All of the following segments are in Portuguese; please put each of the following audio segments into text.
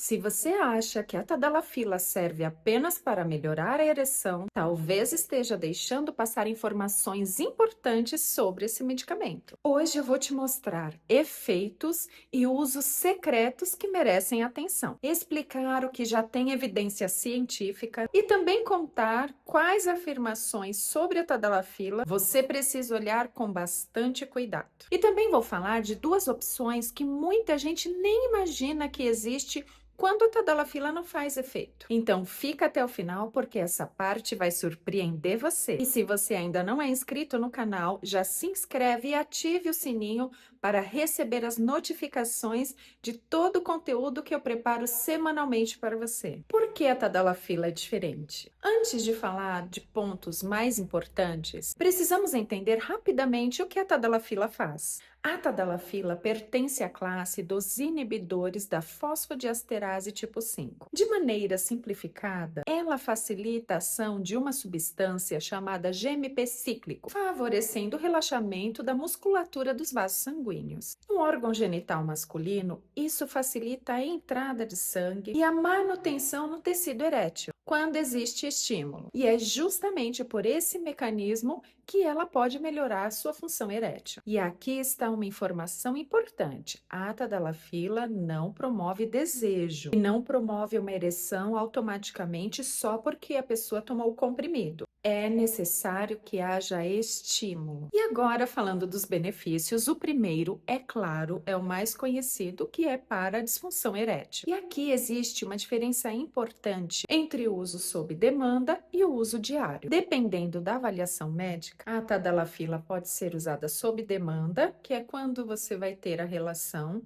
Se você acha que a tadalafila serve apenas para melhorar a ereção, talvez esteja deixando passar informações importantes sobre esse medicamento. Hoje eu vou te mostrar efeitos e usos secretos que merecem atenção, explicar o que já tem evidência científica e também contar quais afirmações sobre a tadalafila você precisa olhar com bastante cuidado. E também vou falar de duas opções que muita gente nem imagina que existe quando a tadalafila não faz efeito. Então fica até o final porque essa parte vai surpreender você. E se você ainda não é inscrito no canal, já se inscreve e ative o sininho para receber as notificações de todo o conteúdo que eu preparo semanalmente para você. Por que a tadalafila é diferente? Antes de falar de pontos mais importantes, precisamos entender rapidamente o que a tadalafila faz. A tadalafila pertence à classe dos inibidores da fosfodiesterase tipo 5. De maneira simplificada, ela facilita a ação de uma substância chamada GMP cíclico, favorecendo o relaxamento da musculatura dos vasos sanguíneos. No órgão genital masculino, isso facilita a entrada de sangue e a manutenção no tecido erétil quando existe estímulo. E é justamente por esse mecanismo que ela pode melhorar a sua função erétil. E aqui está uma informação importante. A tadalafila não promove desejo e não promove uma ereção automaticamente só porque a pessoa tomou o comprimido. É necessário que haja estímulo. E agora, falando dos benefícios, o primeiro, é claro, é o mais conhecido, que é para a disfunção erétil. E aqui existe uma diferença importante entre o uso sob demanda e o uso diário. Dependendo da avaliação médica, a tadalafila pode ser usada sob demanda, que é quando você vai ter a relação,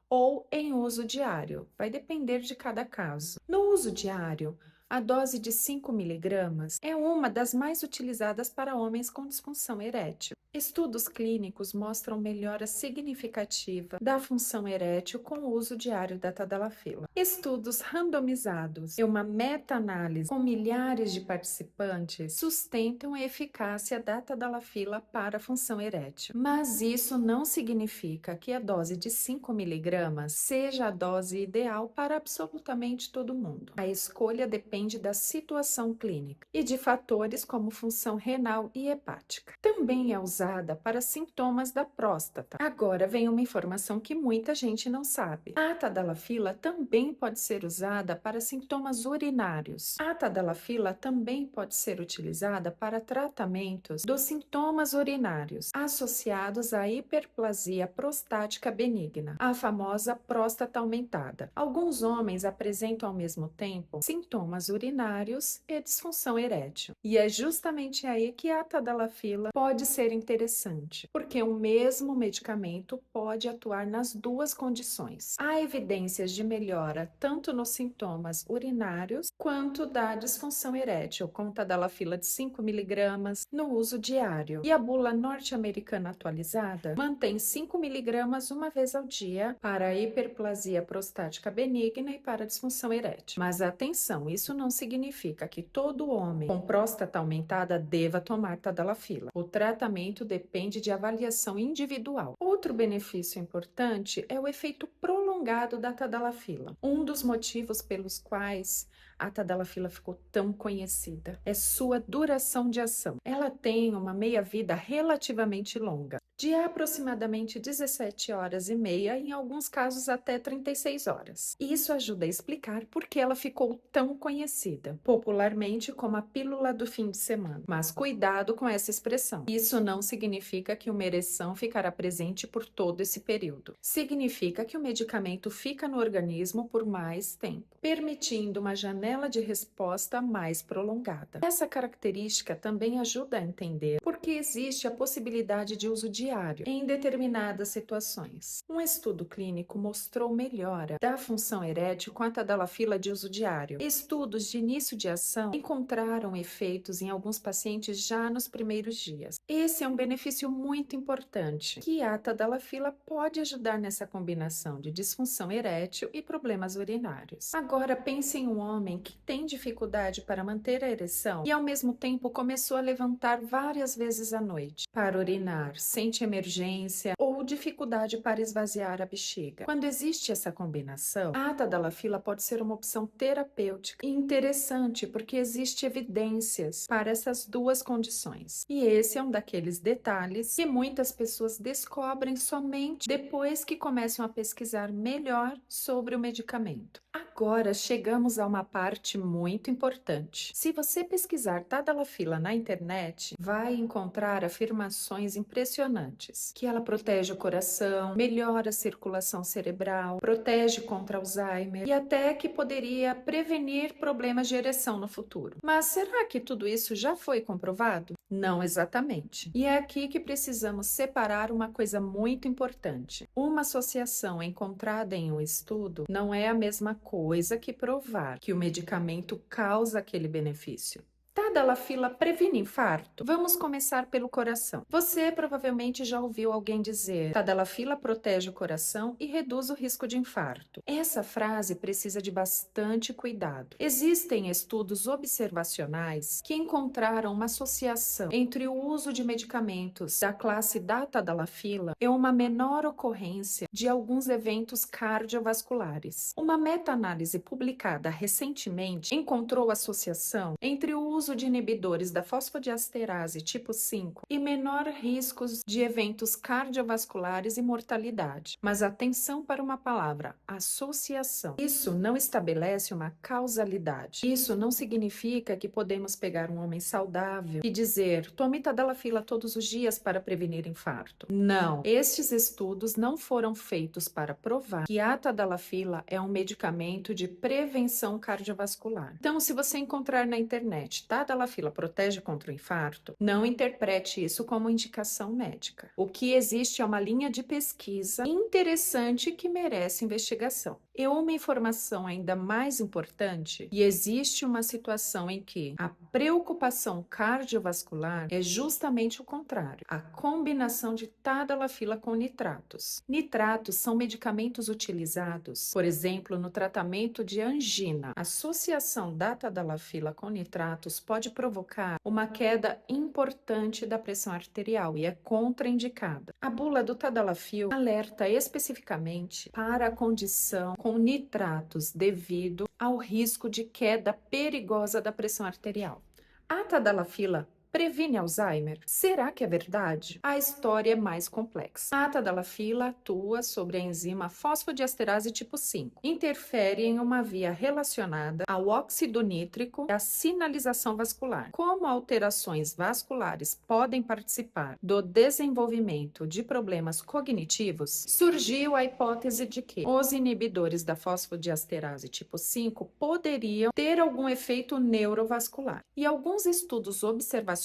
ou em uso diário, vai depender de cada caso. No uso diário, a dose de 5 miligramas é uma das mais utilizadas para homens com disfunção erétil. Estudos clínicos mostram melhora significativa da função erétil com o uso diário da tadalafila. Estudos randomizados e uma meta-análise com milhares de participantes sustentam a eficácia da tadalafila para a função erétil. Mas isso não significa que a dose de 5 miligramas seja a dose ideal para absolutamente todo mundo. A escolha depende da situação clínica e de fatores como função renal e hepática. Também é usada para sintomas da próstata. Agora vem uma informação que muita gente não sabe. A tadalafila também pode ser usada para sintomas urinários. A tadalafila também pode ser utilizada para tratamentos dos sintomas urinários associados à hiperplasia prostática benigna, a famosa próstata aumentada. Alguns homens apresentam ao mesmo tempo sintomas urinários e disfunção erétil. E é justamente aí que a tadalafila pode ser interessante, porque o mesmo medicamento pode atuar nas duas condições. Há evidências de melhora tanto nos sintomas urinários quanto da disfunção erétil, com tadalafila de 5 miligramas no uso diário. E a bula norte-americana atualizada mantém 5 miligramas uma vez ao dia para a hiperplasia prostática benigna e para a disfunção erétil. Mas atenção, isso não significa que todo homem com próstata aumentada deva tomar tadalafila. O tratamento depende de avaliação individual. Outro benefício importante é o efeito prolongado da tadalafila. Um dos motivos pelos quais a tadalafila ficou tão conhecida é sua duração de ação. Ela tem uma meia-vida relativamente longa, de aproximadamente 17 horas e meia, em alguns casos até 36 horas. Isso ajuda a explicar por que ela ficou tão conhecida, popularmente como a pílula do fim de semana. Mas cuidado com essa expressão. Isso não significa que uma ereção ficará presente por todo esse período. Significa que o medicamento fica no organismo por mais tempo, permitindo uma janela de resposta mais prolongada. Essa característica também ajuda a entender por que existe a possibilidade de uso diário em determinadas situações. Um estudo clínico mostrou melhora da função erétil com a tadalafila de uso diário. Estudos de início de ação encontraram efeitos em alguns pacientes já nos primeiros dias. Esse é um benefício muito importante, que a tadalafila pode ajudar nessa combinação de disfunção erétil e problemas urinários. Agora pense em um homem que tem dificuldade para manter a ereção e ao mesmo tempo começou a levantar várias vezes à noite para urinar, sente emergência ou ou dificuldade para esvaziar a bexiga. Quando existe essa combinação, a tadalafila pode ser uma opção terapêutica e interessante porque existe evidências para essas duas condições. E esse é um daqueles detalhes que muitas pessoas descobrem somente depois que começam a pesquisar melhor sobre o medicamento. Agora chegamos a uma parte muito importante. Se você pesquisar tadalafila na internet, vai encontrar afirmações impressionantes, que ela protege o coração, melhora a circulação cerebral, protege contra Alzheimer e até que poderia prevenir problemas de ereção no futuro. Mas será que tudo isso já foi comprovado? Não exatamente. E é aqui que precisamos separar uma coisa muito importante. Uma associação encontrada em um estudo não é a mesma coisa que provar que o medicamento causa aquele benefício. Tadalafila previne infarto? Vamos começar pelo coração. Você provavelmente já ouviu alguém dizer: tadalafila protege o coração e reduz o risco de infarto. Essa frase precisa de bastante cuidado. Existem estudos observacionais que encontraram uma associação entre o uso de medicamentos da classe da tadalafila e uma menor ocorrência de alguns eventos cardiovasculares. Uma meta-análise publicada recentemente encontrou associação entre o uso de inibidores da fosfodiesterase tipo 5 e menor riscos de eventos cardiovasculares e mortalidade. Mas atenção para uma palavra: associação. Isso não estabelece uma causalidade. Isso não significa que podemos pegar um homem saudável e dizer: tome tadalafila todos os dias para prevenir infarto. Não. Estes estudos não foram feitos para provar que a tadalafila é um medicamento de prevenção cardiovascular. Então, se você encontrar na internet tadalafila protege contra o infarto, não interprete isso como indicação médica. O que existe é uma linha de pesquisa interessante que merece investigação. E uma informação ainda mais importante: e existe uma situação em que a preocupação cardiovascular é justamente o contrário, a combinação de tadalafila com nitratos. Nitratos são medicamentos utilizados, por exemplo, no tratamento de angina. A associação da tadalafila com nitratos pode provocar uma queda importante da pressão arterial e é contraindicada. A bula do tadalafil alerta especificamente para a condição com nitratos devido ao risco de queda perigosa da pressão arterial. A tadalafila previne Alzheimer? Será que é verdade? A história é mais complexa. A tadalafila atua sobre a enzima fosfodiesterase tipo 5. Interfere em uma via relacionada ao óxido nítrico e à sinalização vascular. Como alterações vasculares podem participar do desenvolvimento de problemas cognitivos, surgiu a hipótese de que os inibidores da fosfodiesterase tipo 5 poderiam ter algum efeito neurovascular. E alguns estudos observacionais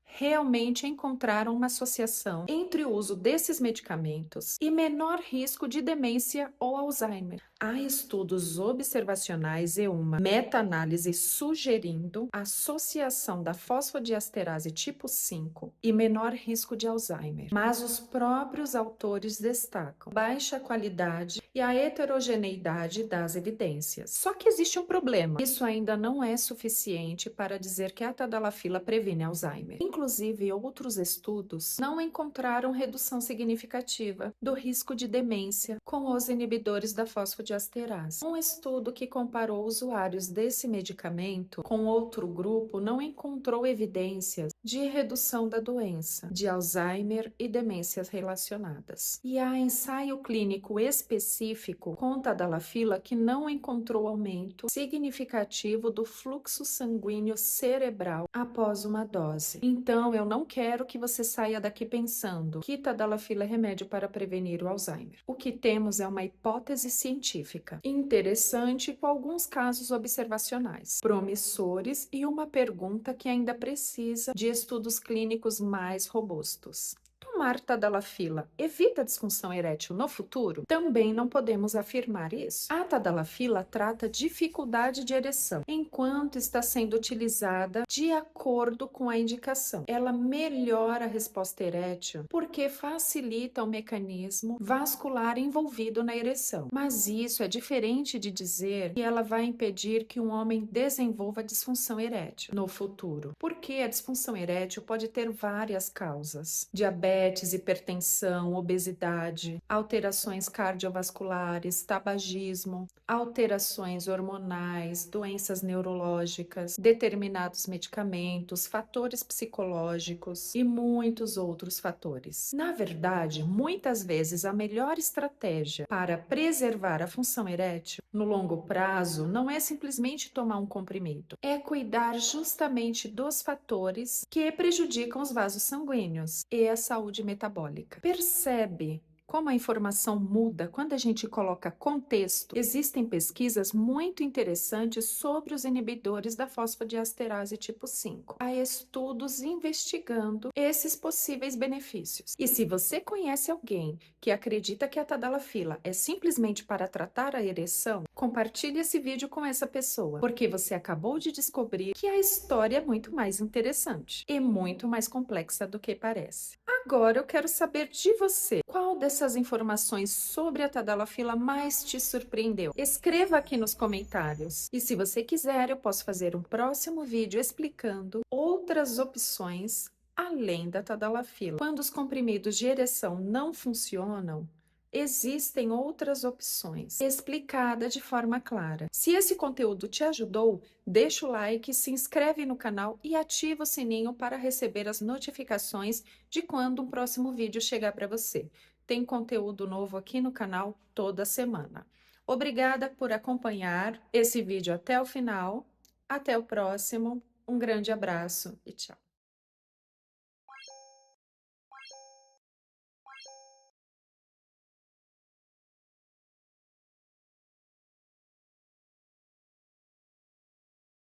realmente encontraram uma associação entre o uso desses medicamentos e menor risco de demência ou Alzheimer. Há estudos observacionais e uma meta-análise sugerindo a associação da fosfodiesterase tipo 5 e menor risco de Alzheimer. Mas os próprios autores destacam baixa qualidade e a heterogeneidade das evidências. Só que existe um problema. Isso ainda não é suficiente para dizer que a tadalafila previne Alzheimer. Inclusive, outros estudos não encontraram redução significativa do risco de demência com os inibidores da fosfodiesterase. Um estudo que comparou usuários desse medicamento com outro grupo não encontrou evidências de redução da doença, de Alzheimer e demências relacionadas. E há ensaio clínico específico com tadalafila que não encontrou aumento significativo do fluxo sanguíneo cerebral após uma dose. Então, eu não quero que você saia daqui pensando que tadalafila é remédio para prevenir o Alzheimer. O que temos é uma hipótese científica interessante com alguns casos observacionais, promissores e uma pergunta que ainda precisa de estudos clínicos mais robustos. Tomar tadalafila evita disfunção erétil no futuro? Também não podemos afirmar isso. A tadalafila trata dificuldade de ereção enquanto está sendo utilizada de acordo com a indicação. Ela melhora a resposta erétil porque facilita o mecanismo vascular envolvido na ereção. Mas isso é diferente de dizer que ela vai impedir que um homem desenvolva disfunção erétil no futuro, porque a disfunção erétil pode ter várias causas: diabetes, diabetes, hipertensão, obesidade, alterações cardiovasculares, tabagismo, alterações hormonais, doenças neurológicas, determinados medicamentos, fatores psicológicos e muitos outros fatores. Na verdade, muitas vezes a melhor estratégia para preservar a função erétil no longo prazo não é simplesmente tomar um comprimido, é cuidar justamente dos fatores que prejudicam os vasos sanguíneos e a saúde metabólica. Percebe como a informação muda quando a gente coloca contexto? Existem pesquisas muito interessantes sobre os inibidores da fosfodiesterase tipo 5. Há estudos investigando esses possíveis benefícios. E se você conhece alguém que acredita que a tadalafila é simplesmente para tratar a ereção, compartilhe esse vídeo com essa pessoa, porque você acabou de descobrir que a história é muito mais interessante e muito mais complexa do que parece. Agora eu quero saber de você, qual dessas informações sobre a tadalafila mais te surpreendeu? Escreva aqui nos comentários. E se você quiser, eu posso fazer um próximo vídeo explicando outras opções além da tadalafila. Quando os comprimidos de ereção não funcionam, existem outras opções, explicada de forma clara. Se esse conteúdo te ajudou, deixa o like, se inscreve no canal e ativa o sininho para receber as notificações de quando um próximo vídeo chegar para você. Tem conteúdo novo aqui no canal toda semana. Obrigada por acompanhar esse vídeo até o final. Até o próximo. Um grande abraço e tchau.